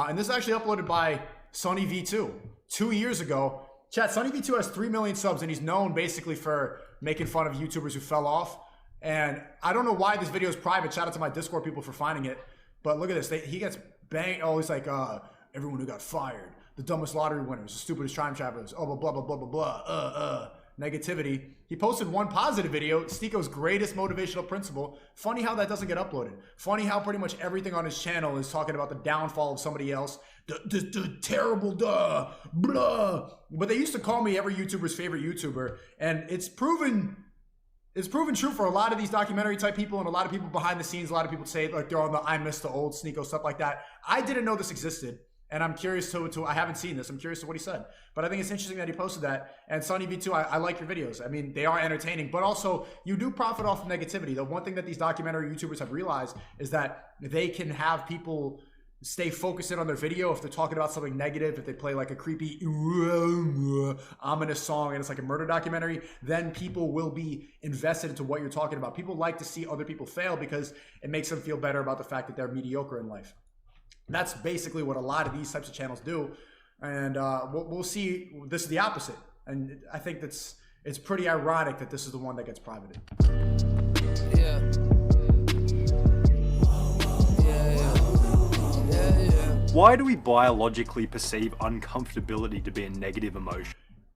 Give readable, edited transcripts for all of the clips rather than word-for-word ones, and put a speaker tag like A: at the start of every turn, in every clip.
A: And this is actually uploaded by SUNNYV2 2 years ago. Chat, SUNNYV2 has 3 million subs, and he's known basically for making fun of YouTubers who fell off. And I don't know why this video is private. Shout out to my Discord people for finding it. But look at this. He gets banged. Oh, he's like, everyone who got fired, the dumbest lottery winners, the stupidest time travelers, oh, blah, blah, blah, blah, blah, negativity. He posted one positive video, SNEAKO's greatest motivational principle. Funny how that doesn't get uploaded. Funny how pretty much everything on his channel is talking about the downfall of somebody else. The terrible blah. But they used to call me every YouTuber's favorite YouTuber. And it's proven true for a lot of these documentary type people and a lot of people behind the scenes. A lot of people say like they're on the I miss the old SNEAKO, stuff like that. I didn't know this existed. And I'm curious to I haven't seen this. I'm curious to what he said. But I think it's interesting that he posted that. And SUNNYV2, I like your videos. I mean, they are entertaining, but also you do profit off of negativity. The one thing that these documentary YouTubers have realized is that they can have people stay focused in on their video if they're talking about something negative, if they play like a creepy ominous song and it's like a murder documentary, then people will be invested into what you're talking about. People like to see other people fail because it makes them feel better about the fact that they're mediocre in life. That's basically what a lot of these types of channels do. And we'll see. This is the opposite. And I think it's pretty ironic that this is the one that gets privated.
B: Yeah.
C: Why do we biologically perceive uncomfortability to be a negative emotion?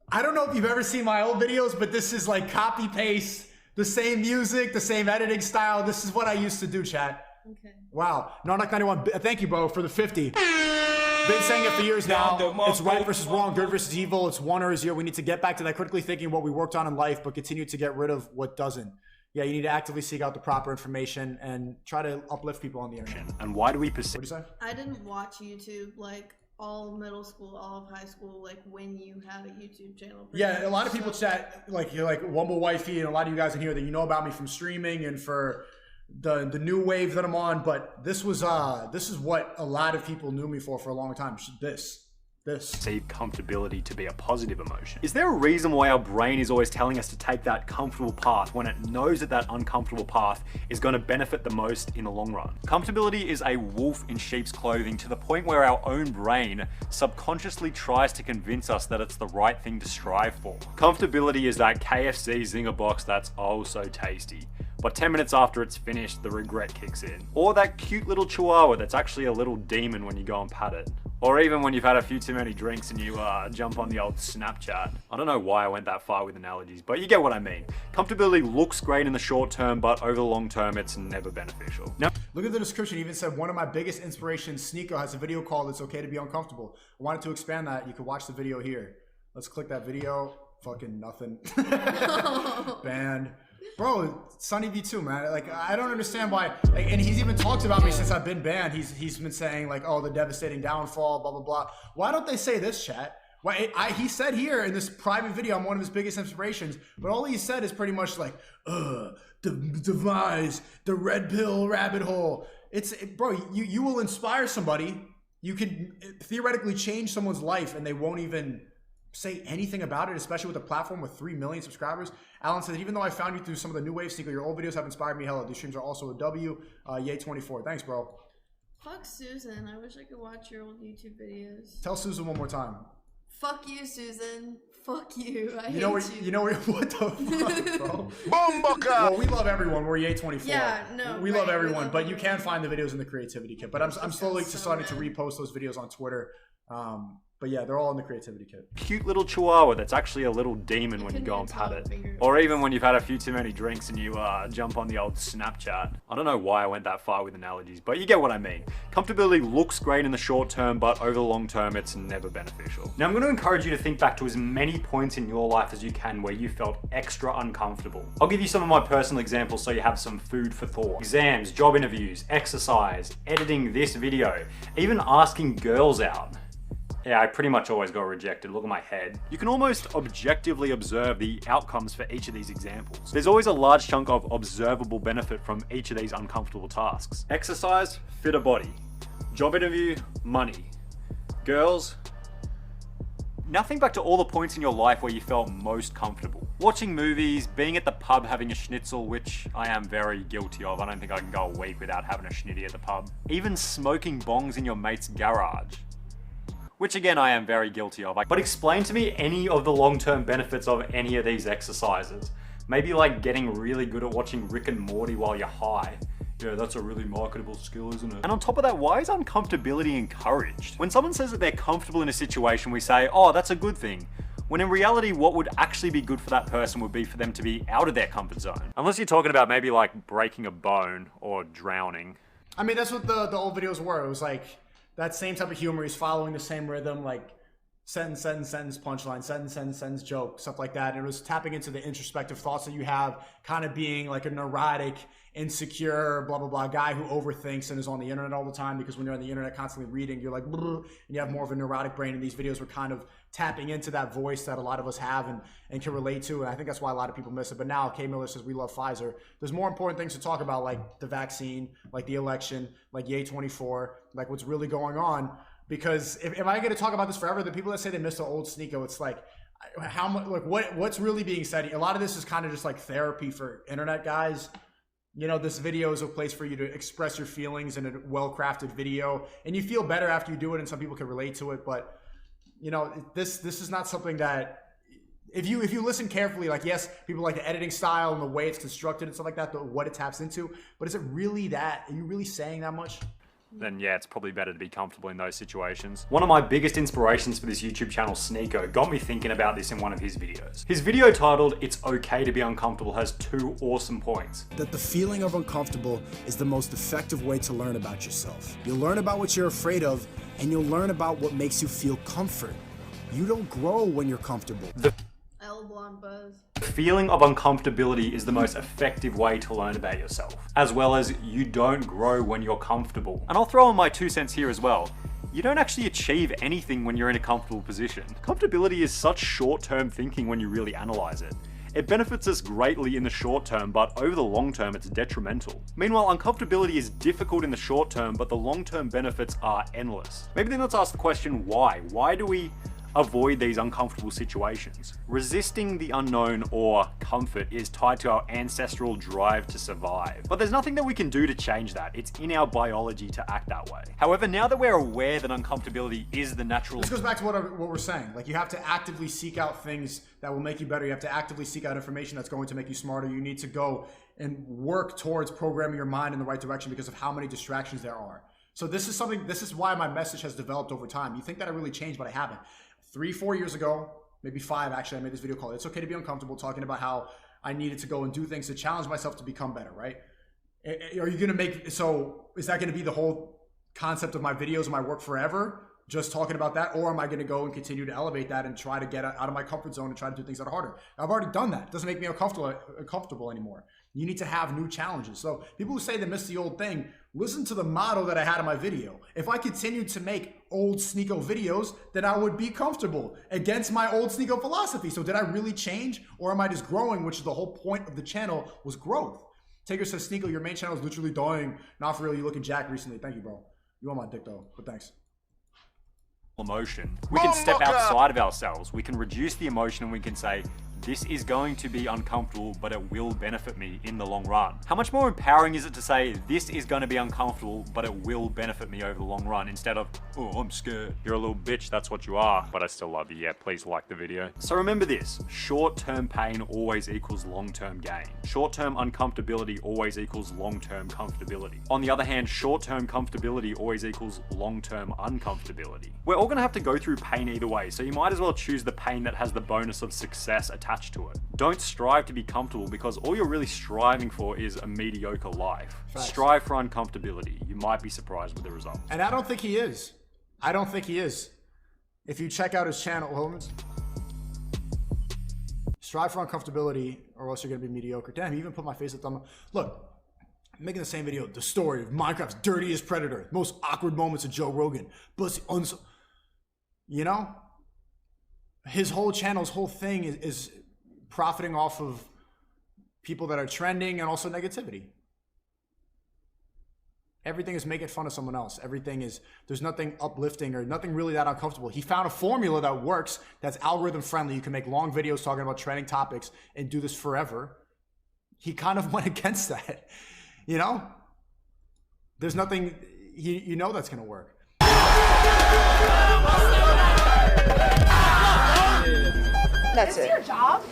A: I don't know if you've ever seen my old videos, but this is like copy paste, the same music, the same editing style. This is what I used to do, chat. Okay. Wow. Narnak 91, thank you, bro, for the 50. Been saying it for years now. It's right versus wrong, good versus evil. It's one or zero. We need to get back to that critically thinking what we worked on in life, but continue to get rid of what doesn't. Yeah, you need to actively seek out the proper information and try to uplift people on the internet.
C: And why do we perceive?
A: What do you say?
D: I didn't watch YouTube like all middle school, all of high school, like when you had a YouTube channel.
A: Yeah, a lot of people chat, like you're like Wumble Wifey and a lot of you guys in here that you know about me from streaming and for the new wave that I'm on, but this is what a lot of people knew me for a long time. This.
C: Perceive comfortability to be a positive emotion. Is there a reason why our brain is always telling us to take that comfortable path when it knows that that uncomfortable path is going to benefit the most in the long run? Comfortability is a wolf in sheep's clothing to the point where our own brain subconsciously tries to convince us that it's the right thing to strive for. Comfortability is that KFC zinger box that's oh so tasty, but 10 minutes after it's finished, the regret kicks in. Or that cute little chihuahua that's actually a little demon when you go and pat it. Or even when you've had a few too many drinks and you jump on the old Snapchat. I don't know why I went that far with analogies, but you get what I mean. Comfortability looks great in the short term, but over the long term, it's never beneficial. Now,
A: look at the description. It even said one of my biggest inspirations, SNEAKO, has a video called It's Okay to Be Uncomfortable. I wanted to expand that. You can watch the video here. Let's click that video. Fucking nothing. Banned. Bro, SUNNYV2, man. Like, I don't understand why. Like, and he's even talked about me since I've been banned. He's been saying like, oh, the devastating downfall, blah blah blah. Why don't they say this, chat? Why he said here in this private video, I'm one of his biggest inspirations, but all he said is pretty much like, the demise, the red pill rabbit hole. Bro, you will inspire somebody. You could theoretically change someone's life, and they won't even say anything about it, especially with a platform with 3 million subscribers. Alan says, even though I found you through some of the new wave SNEAKO, your old videos have inspired me. Hello, these streams are also a W. Yay 24. Thanks, bro.
D: Fuck Susan. I wish I could watch your old YouTube videos.
A: Tell Susan one more time.
D: Fuck you, Susan. Fuck you. I hate you.
A: You know what the fuck, bro? Well, we love everyone. We're Yay 24.
D: Yeah, no.
A: We love everyone, but you can find the videos in the creativity kit. But I'm slowly starting to repost those videos on Twitter. But yeah, they're all in the creativity kit.
C: Cute little chihuahua that's actually a little demon when you go and pat it. Or even when you've had a few too many drinks and you jump on the old Snapchat. I don't know why I went that far with analogies, but you get what I mean. Comfortability looks great in the short term, but over the long term, it's never beneficial. Now I'm going to encourage you to think back to as many points in your life as you can where you felt extra uncomfortable. I'll give you some of my personal examples so you have some food for thought. Exams, job interviews, exercise, editing this video, even asking girls out. Yeah, I pretty much always got rejected. Look at my head. You can almost objectively observe the outcomes for each of these examples. There's always a large chunk of observable benefit from each of these uncomfortable tasks. Exercise, fitter body. Job interview, money. Girls. Now think back to all the points in your life where you felt most comfortable. Watching movies, being at the pub having a schnitzel, which I am very guilty of. I don't think I can go a week without having a schnitty at the pub. Even smoking bongs in your mate's garage, which again I am very guilty of. But explain to me any of the long-term benefits of any of these exercises. Maybe like getting really good at watching Rick and Morty while you're high. Yeah, that's a really marketable skill, isn't it? And on top of that, why is uncomfortability encouraged? When someone says that they're comfortable in a situation, we say, oh, that's a good thing. When in reality, what would actually be good for that person would be for them to be out of their comfort zone. Unless you're talking about maybe like breaking a bone or drowning.
A: I mean, that's what the old videos were. It was like that same type of humor. He's following the same rhythm, like sentence, punchline, sentence, joke, stuff like that. And it was tapping into the introspective thoughts that you have, kind of being like a neurotic, insecure, blah, blah, blah guy who overthinks and is on the internet all the time, because when you're on the internet constantly reading, you're like, and you have more of a neurotic brain. And these videos were kind of tapping into that voice that a lot of us have and can relate to. And I think that's why a lot of people miss it. But now K Miller says we love Pfizer. There's more important things to talk about, like the vaccine, like the election, like Yay 24, like what's really going on. Because if I get to talk about this forever, the people that say they miss the old SNEAKO, it's like, how much, like what's really being said? A lot of this is kind of just like therapy for internet guys. You know, this video is a place for you to express your feelings in a well-crafted video, and you feel better after you do it, and some people can relate to it. But you know, this is not something that, if you listen carefully, like, yes, people like the editing style and the way it's constructed and stuff like that, what it taps into, but is it really that? Are you really saying that much?
C: Then yeah, it's probably better to be comfortable in those situations. One of my biggest inspirations for this YouTube channel, SNEAKO, got me thinking about this in one of his videos. His video titled, "It's Okay to be Uncomfortable," has 2 awesome points.
E: That the feeling of uncomfortable is the most effective way to learn about yourself. You'll learn about what you're afraid of, and you'll learn about what makes you feel comfort. You don't grow when you're comfortable.
D: L Blonde Buzz.
C: The feeling of uncomfortability is the most effective way to learn about yourself, as well as you don't grow when you're comfortable. And I'll throw in my 2 cents here as well. You don't actually achieve anything when you're in a comfortable position. Comfortability is such short-term thinking when you really analyze it. It benefits us greatly in the short term, but over the long term, it's detrimental. Meanwhile, uncomfortability is difficult in the short term, but the long-term benefits are endless. Maybe then let's ask the question, why? Why do we avoid these uncomfortable situations? Resisting the unknown or comfort is tied to our ancestral drive to survive. But there's nothing that we can do to change that. It's in our biology to act that way. However, now that we're aware that uncomfortability is the natural...
A: This goes back to what we're saying. Like, you have to actively seek out things that will make you better. You have to actively seek out information that's going to make you smarter. You need to go and work towards programming your mind in the right direction because of how many distractions there are. So this is why my message has developed over time. You think that I really changed, but I haven't. 3-4 years ago, maybe 5 actually, I made this video called "It's Okay to be Uncomfortable," talking about how I needed to go and do things to challenge myself to become better, right? Are you gonna make, so is that gonna be the whole concept of my videos and my work forever? Just talking about that? Or am I gonna go and continue to elevate that and try to get out of my comfort zone and try to do things that are harder? I've already done that. It doesn't make me uncomfortable anymore. You need to have new challenges. So people who say they miss the old thing, listen to the motto that I had in my video. If I continued to make old SNEAKO videos, then I would be comfortable against my old SNEAKO philosophy. So did I really change, or am I just growing, which is the whole point of the channel, was growth. Taker says, "SNEAKO, your main channel is literally dying. Not for real, you looking jacked recently." Thank you, bro. You on my dick though, but thanks.
C: Emotion. We can step outside of ourselves. We can reduce the emotion and we can say, this is going to be uncomfortable, but it will benefit me in the long run. How much more empowering is it to say, this is going to be uncomfortable, but it will benefit me over the long run, instead of, oh, I'm scared. You're a little bitch, that's what you are, but I still love you. Yeah, please like the video. So remember this, short-term pain always equals long-term gain. Short-term uncomfortability always equals long-term comfortability. On the other hand, short-term comfortability always equals long-term uncomfortability. We're all gonna have to go through pain either way, so you might as well choose the pain that has the bonus of success attached to it. Don't strive to be comfortable, because all you're really striving for is a mediocre life.
A: Facts. Strive
C: for uncomfortability. You might be surprised with the results.
A: And I don't think he is. I don't think he is. If you check out his channel, Holmes, strive for uncomfortability or else you're gonna be mediocre. Damn, he even put my face at thumb up. Look, I'm making the same video, the story of Minecraft's dirtiest predator, most awkward moments of Joe Rogan, you know? His whole channel's whole thing is profiting off of people that are trending and also negativity. Everything is making fun of someone else. There's nothing uplifting or nothing really that uncomfortable. He found a formula that works, that's algorithm friendly. You can make long videos talking about trending topics and do this forever. He kind of went against that, you know? There's nothing, you know that's gonna work.
F: That's it.
G: Your job?